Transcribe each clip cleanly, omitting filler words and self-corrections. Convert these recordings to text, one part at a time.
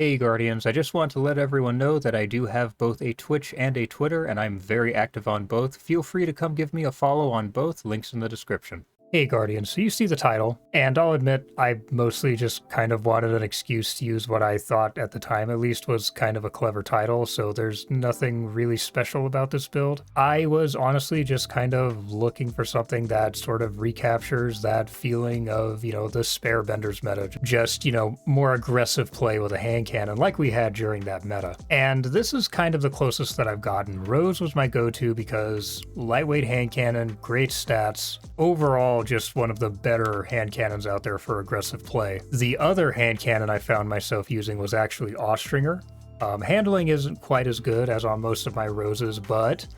Hey Guardians, I just want to let everyone know that I do have both a Twitch and a Twitter, and I'm very active on both. Feel free to come give me a follow on both, links in the description. Hey Guardians, so you see the title, and I'll admit I mostly just kind of wanted an excuse to use what I thought at the time at least was kind of a clever title, so there's nothing really special about this build. I was honestly just kind of looking for something that sort of recaptures that feeling of, the Sparebenders meta. Just, more aggressive play with a hand cannon like we had during that meta. And this is kind of the closest that I've gotten. Rose was my go-to because lightweight hand cannon, great stats, overall just one of the better hand cannons out there for aggressive play. The other hand cannon I found myself using was actually Austringer. Handling isn't quite as good as on most of my Roses, but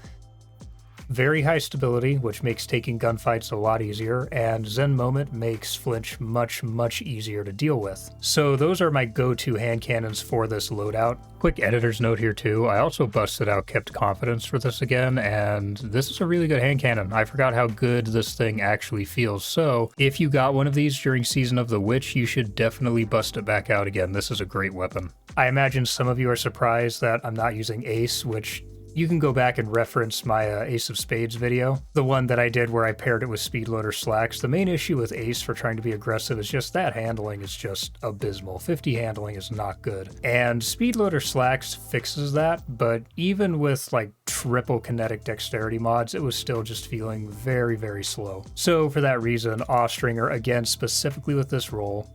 very high stability, which makes taking gunfights a lot easier, and Zen Moment makes flinch much, much easier to deal with. So those are my go-to hand cannons for this loadout. Quick editor's note here too, I also busted out Kept Confidence for this again, and this is a really good hand cannon. I forgot how good this thing actually feels, so if you got one of these during Season of the Witch, you should definitely bust it back out again. This is a great weapon. I imagine some of you are surprised that I'm not using Ace, which you can go back and reference my Ace of Spades video, the one that I did where I paired it with Speedloader Slacks. The main issue with Ace for trying to be aggressive is just that handling is just abysmal. 50 handling is not good. And Speedloader Slacks fixes that, but even with like triple kinetic dexterity mods, it was still just feeling very, very slow. So for that reason, Austringer, again, specifically with this roll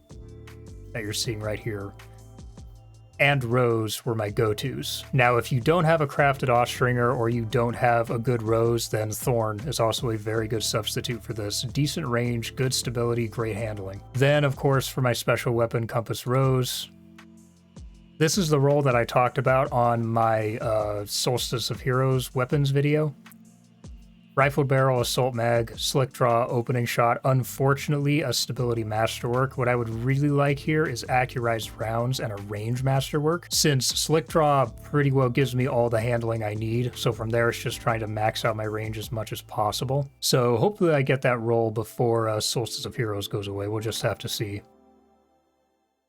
that you're seeing right here, and Rose were my go-tos. Now, if you don't have a crafted Austringer or you don't have a good Rose, then Thorn is also a very good substitute for this. Decent range, good stability, great handling. Then, of course, for my special weapon, Compass Rose. This is the roll that I talked about on my Solstice of Heroes weapons video. Rifled barrel, assault mag, slick draw, opening shot. Unfortunately, a stability masterwork. What I would really like here is accurized rounds and a range masterwork, since slick draw pretty well gives me all the handling I need. So from there, it's just trying to max out my range as much as possible. So hopefully I get that roll before Solstice of Heroes goes away. We'll just have to see.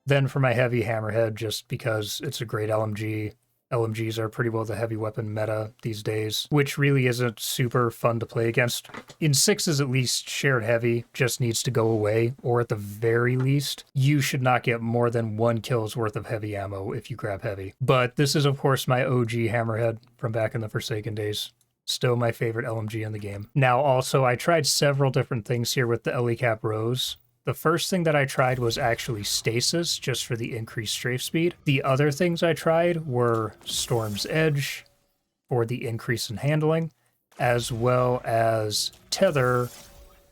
Then for my heavy hammerhead, just because it's a great LMG. LMGs are pretty well the heavy weapon meta these days, which really isn't super fun to play against. In 6s at least, shared heavy just needs to go away, or at the very least, you should not get more than 1 kill's worth of heavy ammo if you grab heavy. But this is of course my OG Hammerhead from back in the Forsaken days. Still my favorite LMG in the game. Now also, I tried several different things here with the LE Cap Rose. The first thing that I tried was actually Stasis, just for the increased strafe speed. The other things I tried were Storm's Edge, for the increase in handling, as well as Tether,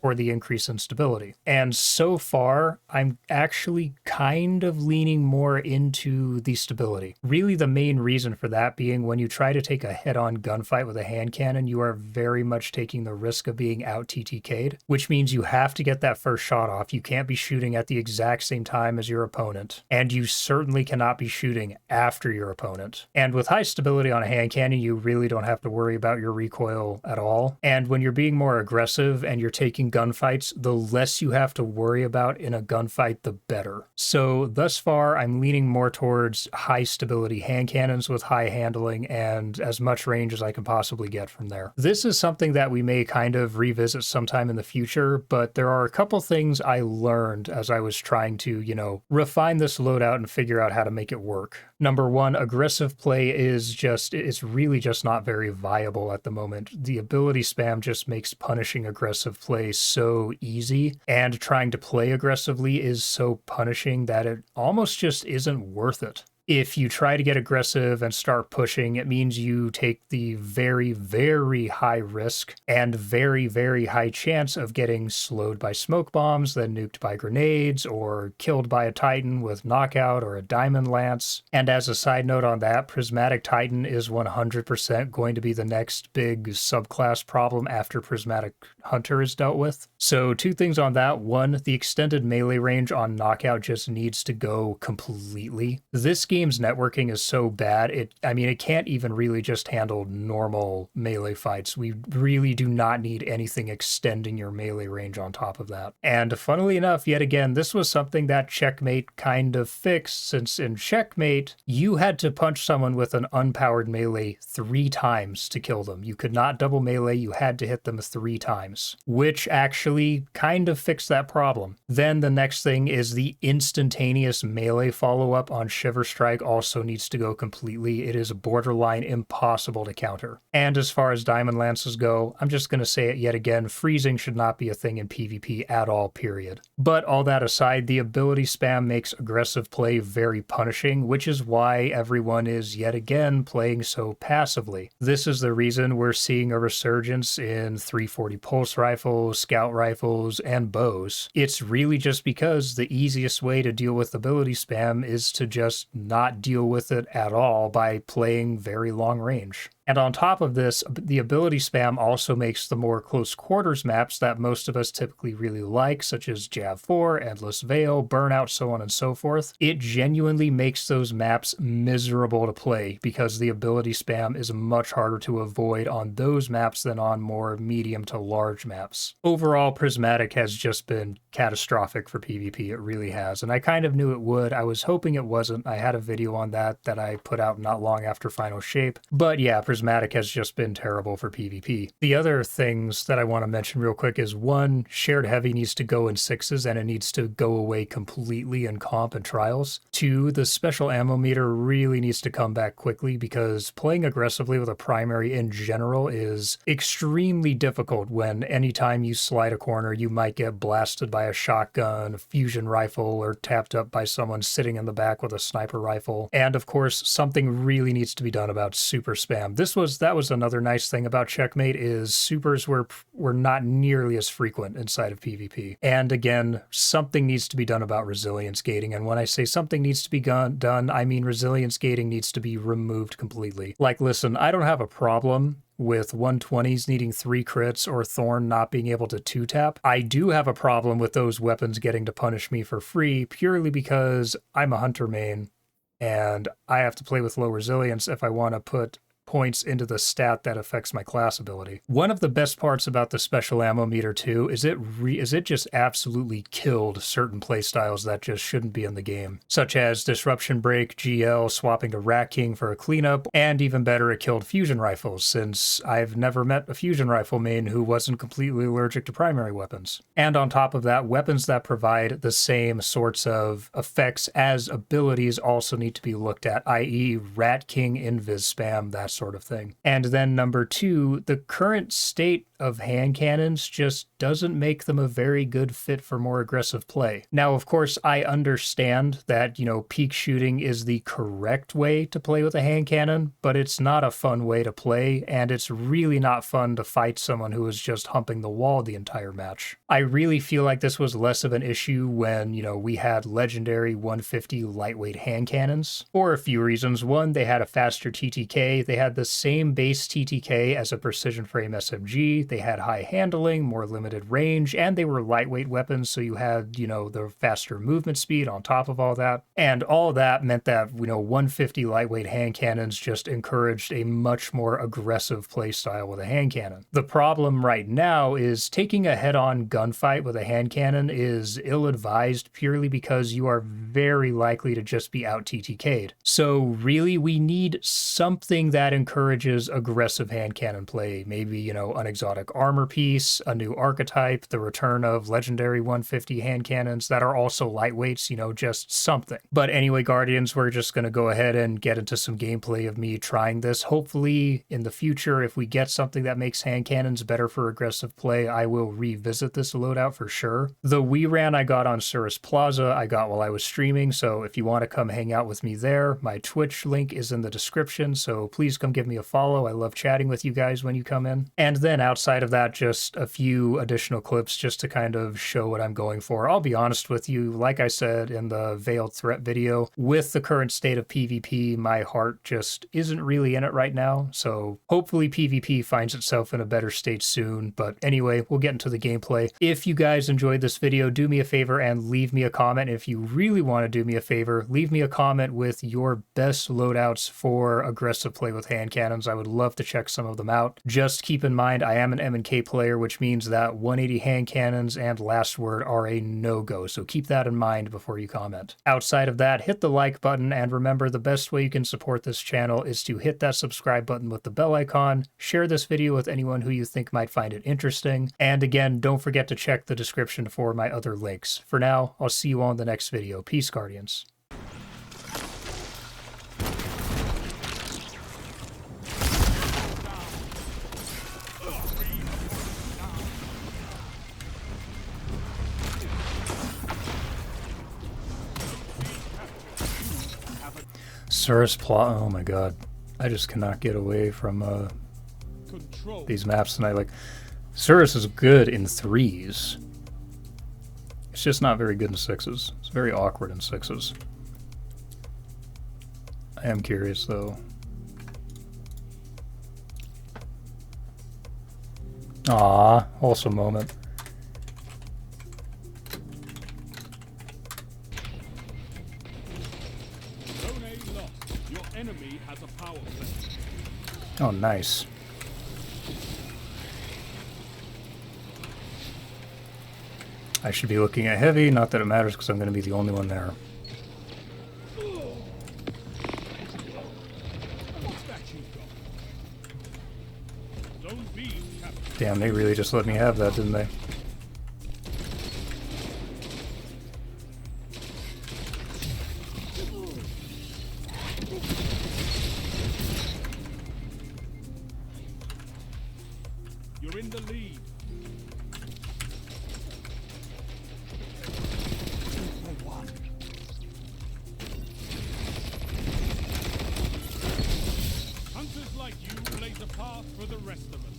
for the increase in stability. And so far, I'm actually kind of leaning more into the stability. Really the main reason for that being when you try to take a head-on gunfight with a hand cannon, you are very much taking the risk of being out TTK'd, which means you have to get that first shot off. You can't be shooting at the exact same time as your opponent, and you certainly cannot be shooting after your opponent. And with high stability on a hand cannon, you really don't have to worry about your recoil at all. And when you're being more aggressive and you're taking gunfights, the less you have to worry about in a gunfight, the better. So thus far, I'm leaning more towards high stability hand cannons with high handling and as much range as I can possibly get from there. This is something that we may kind of revisit sometime in the future, but there are a couple things I learned as I was trying to, refine this loadout and figure out how to make it work. Number one, aggressive play it's really just not very viable at the moment. The ability spam just makes punishing aggressive play so easy, and trying to play aggressively is so punishing that it almost just isn't worth it. If you try to get aggressive and start pushing, it means you take the very, very high risk and very, very high chance of getting slowed by smoke bombs, then nuked by grenades, or killed by a Titan with knockout or a Diamond Lance. And as a side note on that, Prismatic Titan is 100% going to be the next big subclass problem after Prismatic Hunter is dealt with. So 2 things on that. One, the extended melee range on knockout just needs to go completely. This game's networking is so bad, it can't even really just handle normal melee fights. We really do not need anything extending your melee range on top of that. And funnily enough, yet again, this was something that Checkmate kind of fixed, since in Checkmate, you had to punch someone with an unpowered melee 3 times to kill them. You could not double melee, you had to hit them 3 times, which actually kind of fixed that problem. Then the next thing is the instantaneous melee follow-up on Shiver Strike also needs to go completely. It is borderline impossible to counter. And as far as Diamond Lances go, I'm just going to say it yet again, freezing should not be a thing in PvP at all, period. But all that aside, the ability spam makes aggressive play very punishing, which is why everyone is yet again playing so passively. This is the reason we're seeing a resurgence in 340 pulse rifles, scout rifles, and bows. It's really just because the easiest way to deal with ability spam is to just not deal with it at all by playing very long range. And on top of this, the ability spam also makes the more close quarters maps that most of us typically really like, such as Jav 4, Endless Veil, Burnout, so on and so forth. It genuinely makes those maps miserable to play because the ability spam is much harder to avoid on those maps than on more medium to large maps. Overall, Prismatic has just been catastrophic for PvP. It really has. And I kind of knew it would. I was hoping it wasn't. I had a video on that I put out not long after Final Shape. But yeah, Prismatic has just been terrible for PvP. The other things that I want to mention real quick is 1, Shared Heavy needs to go in 6s and it needs to go away completely in comp and trials. 2, the special ammo meter really needs to come back quickly because playing aggressively with a primary in general is extremely difficult when anytime you slide a corner you might get blasted by a shotgun, a fusion rifle, or tapped up by someone sitting in the back with a sniper rifle. And of course, something really needs to be done about super spam. That was another nice thing about Checkmate is supers were not nearly as frequent inside of PvP. And again, something needs to be done about resilience gating. And when I say something needs to be done, I mean resilience gating needs to be removed completely. Like, listen, I don't have a problem with 120s needing 3 crits or Thorn not being able to 2-tap. I do have a problem with those weapons getting to punish me for free purely because I'm a hunter main and I have to play with low resilience if I want to put points into the stat that affects my class ability. One of the best parts about the special ammo meter too is it just absolutely killed certain playstyles that just shouldn't be in the game, such as Disruption Break, GL, swapping to Rat King for a cleanup, and even better, it killed fusion rifles, since I've never met a fusion rifle main who wasn't completely allergic to primary weapons. And on top of that, weapons that provide the same sorts of effects as abilities also need to be looked at, i.e. Rat King invis spam, that sort of thing. And then number 2, the current state of hand cannons just doesn't make them a very good fit for more aggressive play. Now, of course, I understand that, peak shooting is the correct way to play with a hand cannon, but it's not a fun way to play, and it's really not fun to fight someone who is just humping the wall the entire match. I really feel like this was less of an issue when, we had legendary 150 lightweight hand cannons, for a few reasons. 1, they had a faster TTK, they had the same base TTK as a precision frame SMG, they had high handling, more limited range, and they were lightweight weapons, so you had, the faster movement speed on top of all that. And all that meant that, 150 lightweight hand cannons just encouraged a much more aggressive playstyle with a hand cannon. The problem right now is taking a head-on gunfight with a hand cannon is ill-advised purely because you are very likely to just be out TTK'd. So really, we need something that encourages aggressive hand cannon play. Maybe, an exotic armor piece, a new archetype, the return of legendary 150 hand cannons that are also lightweights, just something. But anyway, Guardians, we're just going to go ahead and get into some gameplay of me trying this. Hopefully, in the future, if we get something that makes hand cannons better for aggressive play, I will revisit this loadout for sure. The Wii ran I got on Cirrus Plaza, I got while I was streaming, so if you want to come hang out with me there, my Twitch link is in the description, so please come give me a follow. I love chatting with you guys when you come in. And then outside of that, just a few additional clips just to kind of show what I'm going for. I'll be honest with you, like I said in the Veiled Threat video, with the current state of PvP, my heart just isn't really in it right now. So hopefully PvP finds itself in a better state soon. But anyway, we'll get into the gameplay. If you guys enjoyed this video, do me a favor and leave me a comment. If you really want to do me a favor, leave me a comment with your best loadouts for aggressive play with hand cannons. I would love to check some of them out. Just keep in mind, I am an M&K player, which means that 180 hand cannons and Last Word are a no-go, so keep that in mind before you comment. Outside of that, hit the like button, and remember, the best way you can support this channel is to hit that subscribe button with the bell icon, share this video with anyone who you think might find it interesting, and again, don't forget to check the description for my other links. For now, I'll see you all in the next video. Peace, Guardians. Surus plot. Oh my god, I just cannot get away from these maps tonight. Like, Surus is good in 3s. It's just not very good in 6s. It's very awkward in 6s. I am curious though. Ah, wholesome moment. Enemy has a power play. Oh, nice. I should be looking at heavy, not that it matters because I'm going to be the only one there. Damn, they really just let me have that, didn't they? You're in the lead. Hunters like you blaze a path for the rest of us.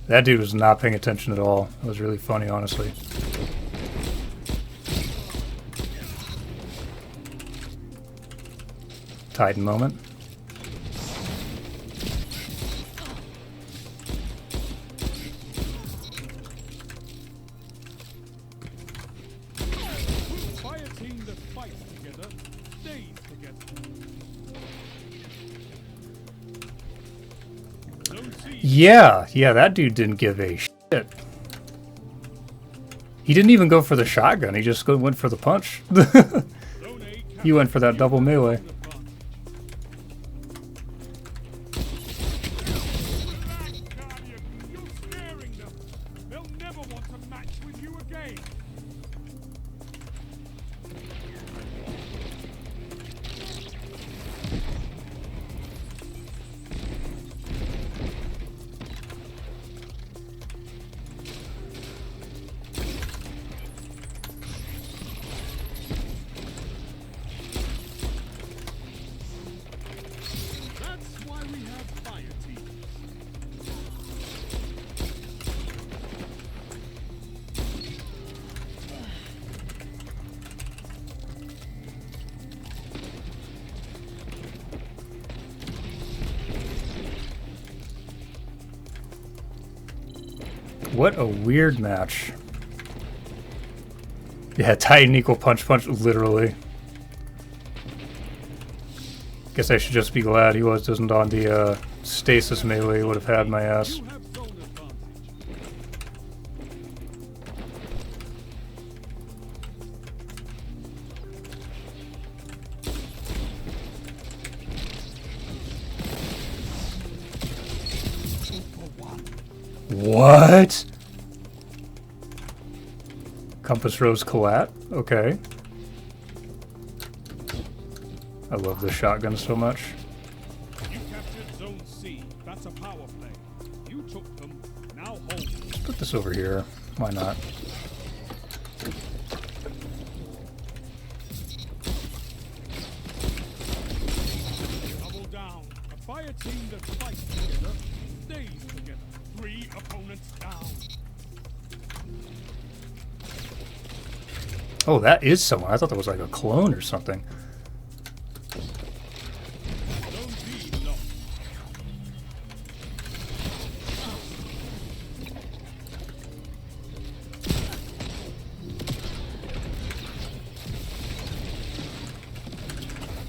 That dude was not paying attention at all. It was really funny, honestly. Titan moment. Yeah, that dude didn't give a shit. He didn't even go for the shotgun, he just went for the punch. He went for that double melee. What a weird match. Yeah, Titan equal punch, literally. Guess I should just be glad he wasn't on the stasis melee. Would have had my ass. What? Compass Rose Collat? Okay. I love this shotgun so much. You captured Zone C. That's a power play. You took them. Now hold. Let's put this over here. Why not? Double down. A Fire team that fights together stays together. 3 opponents down. Oh, that is someone. I thought that was like a clone or something. Zone B lost.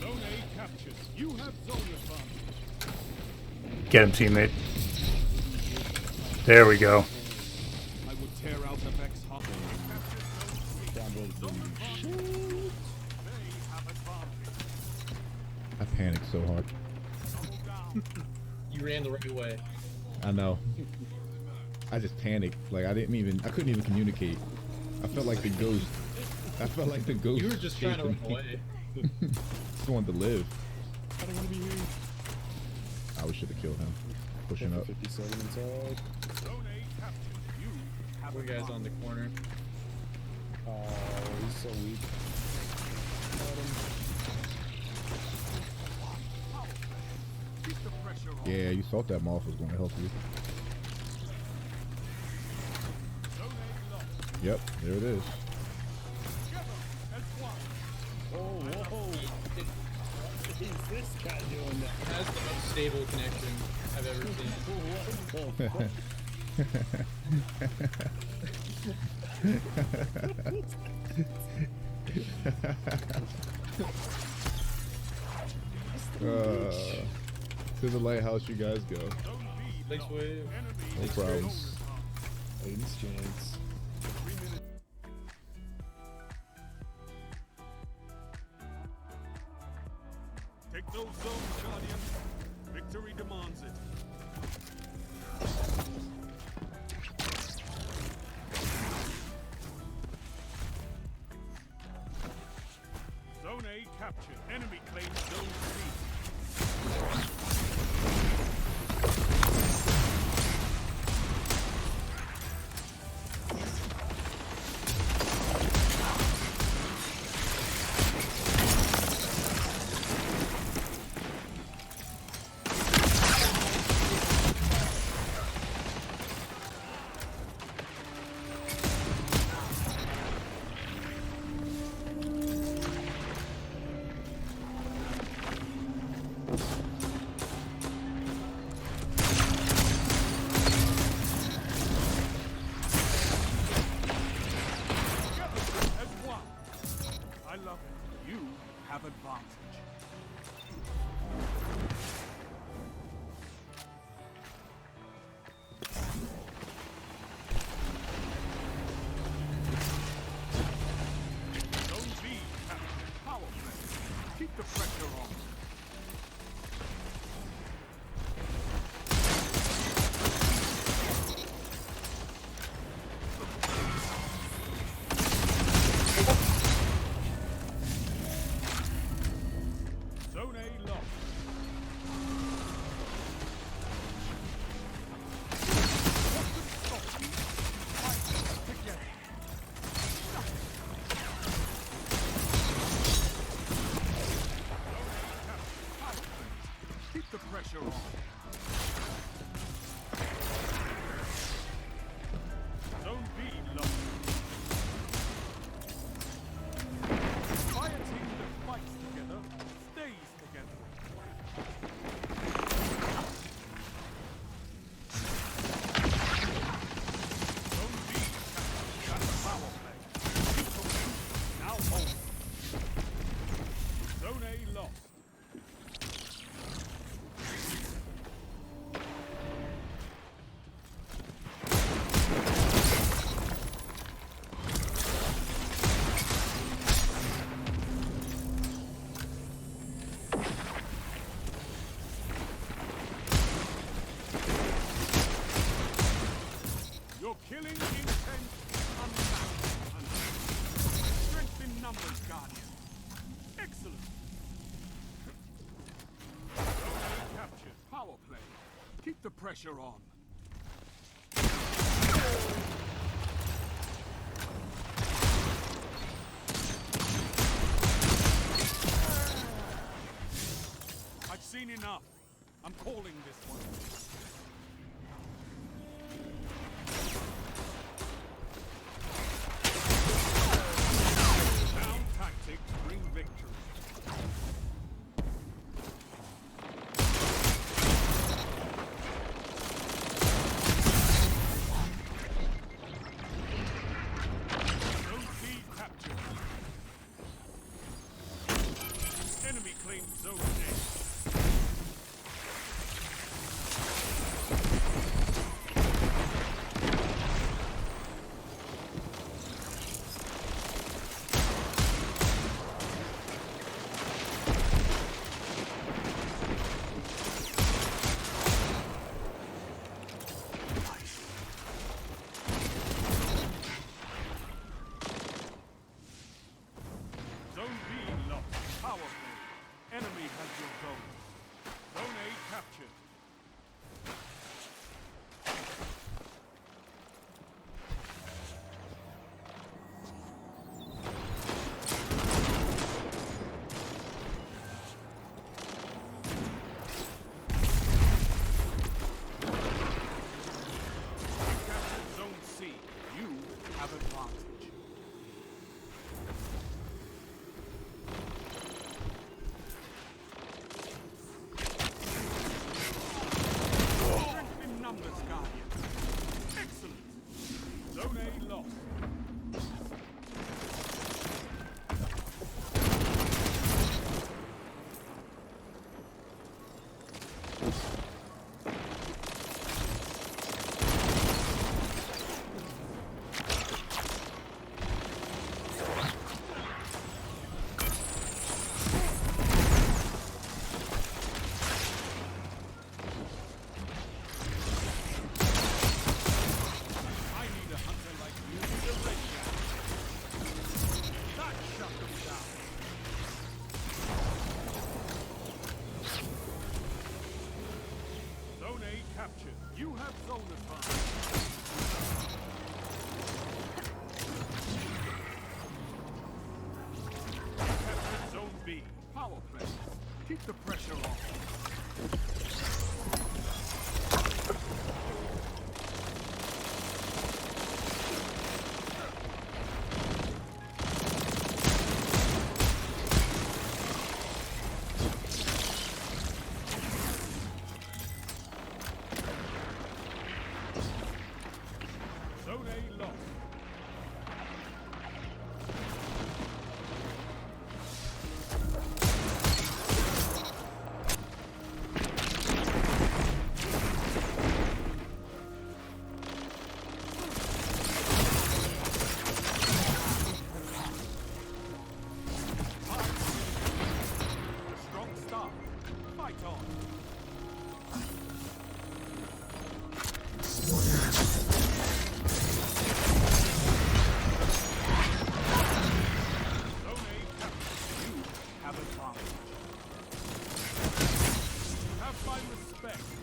Zone A captured. You have zone advantage. Get him, teammate. There we go. I would tear out the Vex hub. I panicked so hard. You ran the right way. I know. I just panicked. Like I couldn't even communicate. I felt like the ghost. You were just trying to run away. Just wanted to live. I don't want to be here. I should have killed him. Pushing up. 57 inside. Zone A captured. You have One guy's on the corner. Oh, he's so weak. Got him. Keep the pressure on. Yeah, you thought that moth was going to help you. Zone A lost. Yep, there it is. Together as one. Oh, whoa. What is this guy doing now? Has the most stable connection I've ever seen. To the lighthouse you guys go. Zone B Thanks, lost. Wave. Enemy No problems. Aiden's chance. 3 minutes. Take those zones, Guardian. Victory demands it. Zone A captured. Enemy claims Zone C. Together as one. I love it. You have advantage. Zone B captured. Power play. Keep the pressure on. Zone A lost. What could stop you? Fight together. Keep the pressure on. Zone B lost. Fire team that fights together stays together. Zone B captured. That's power play. Keep the win. Now hold. Zone A lost. Your killing intent unmatched. Strength in numbers, Guardian. Excellent. Zone A captured. Power play. Keep the pressure on. I've seen enough. I'm calling this one. Sound tactics bring victory. Zone C captured. Enemy claims Zone A. Zone B lost. Power play. Enemy has your zone. Zone A captured. You captured Zone C. You have advantage. Strength in numbers, Guardian. Excellent. Zone A lost. I need a hunter like you with a red jacket. That shut them down. Zone A captured. You have zone advantage. You captured Zone B. Power play. Keep the pressure on. Zone A lost. A strong start. Fight on. Zone A captured. You have advantage. You have my respect.